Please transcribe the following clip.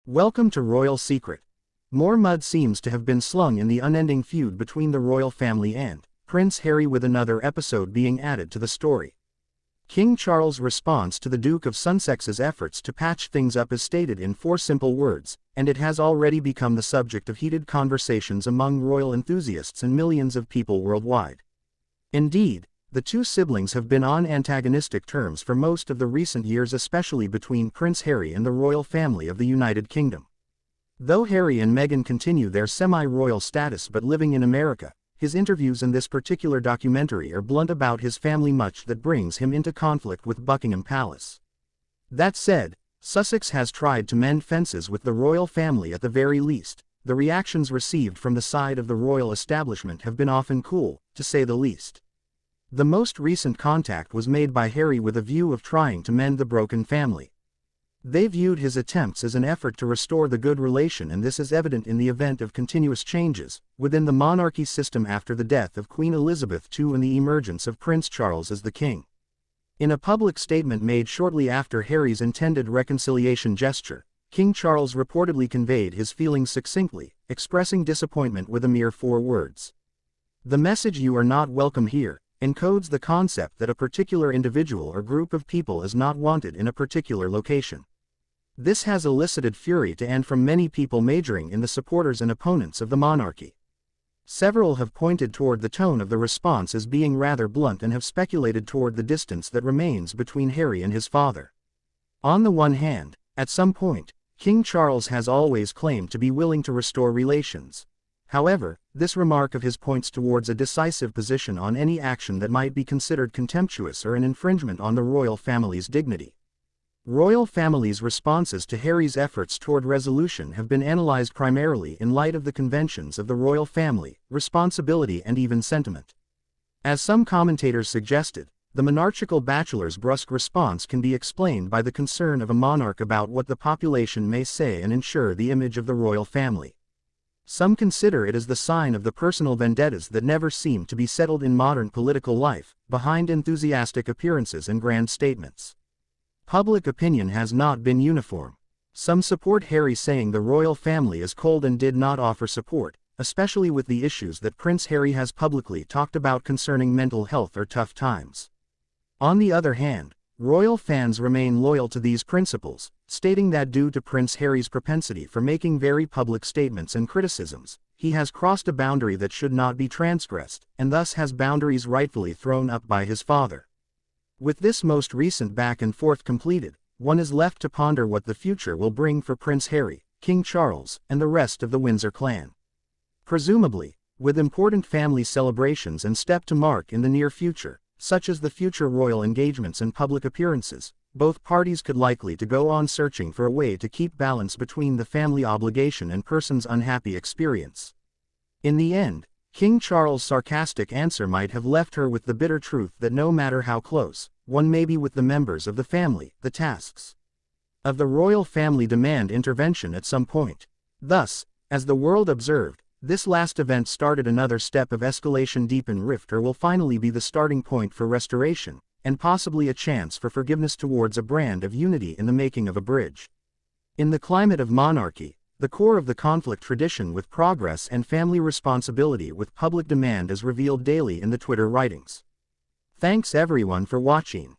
Welcome to Royal Secret. More mud seems to have been slung in the unending feud between the royal family and Prince Harry, with another episode being added to the story. King Charles' response to the Duke of Sussex's efforts to patch things up is stated in 4 simple words, and it has already become the subject of heated conversations among royal enthusiasts and millions of people worldwide. Indeed, the two siblings have been on antagonistic terms for most of the recent years, especially between Prince Harry and the royal family of the United Kingdom. Though Harry and Meghan continue their semi-royal status but living in America, his interviews in this particular documentary are blunt about his family, much that brings him into conflict with Buckingham Palace. That said, Sussex has tried to mend fences with the royal family at the very least. The reactions received from the side of the royal establishment have been often cool, to say the least. The most recent contact was made by Harry with a view of trying to mend the broken family. They viewed his attempts as an effort to restore the good relation, and this is evident in the event of continuous changes within the monarchy system after the death of Queen Elizabeth II and the emergence of Prince Charles as the king. In a public statement made shortly after Harry's intended reconciliation gesture, King Charles reportedly conveyed his feelings succinctly, expressing disappointment with a mere 4 words. The message "you are not welcome here" encodes the concept that a particular individual or group of people is not wanted in a particular location. This has elicited fury to and from many people majoring in the supporters and opponents of the monarchy. Several have pointed toward the tone of the response as being rather blunt and have speculated toward the distance that remains between Harry and his father. On the one hand, at some point, King Charles has always claimed to be willing to restore relations. However, this remark of his points towards a decisive position on any action that might be considered contemptuous or an infringement on the royal family's dignity. Royal family's responses to Harry's efforts toward resolution have been analyzed primarily in light of the conventions of the royal family, responsibility, and even sentiment. As some commentators suggested, the monarchical bachelor's brusque response can be explained by the concern of a monarch about what the population may say and ensure the image of the royal family. Some consider it as the sign of the personal vendettas that never seem to be settled in modern political life, behind enthusiastic appearances and grand statements. Public opinion has not been uniform. Some support Harry, saying the royal family is cold and did not offer support, especially with the issues that Prince Harry has publicly talked about concerning mental health or tough times. On the other hand, royal fans remain loyal to these principles, stating that due to Prince Harry's propensity for making very public statements and criticisms, he has crossed a boundary that should not be transgressed, and thus has boundaries rightfully thrown up by his father. With this most recent back and forth completed, one is left to ponder what the future will bring for Prince Harry, King Charles, and the rest of the Windsor clan. Presumably, with important family celebrations and step to mark in the near future, such as the future royal engagements and public appearances, both parties could likely to go on searching for a way to keep balance between the family obligation and person's unhappy experience. In the end, King Charles' sarcastic answer might have left her with the bitter truth that no matter how close one may be with the members of the family, the tasks of the royal family demand intervention at some point. Thus, as the world observed, this last event started another step of escalation deep in rift, or will finally be the starting point for restoration, and possibly a chance for forgiveness towards a brand of unity in the making of a bridge. In the climate of monarchy, the core of the conflict tradition with progress and family responsibility with public demand is revealed daily in the Twitter writings. Thanks everyone for watching.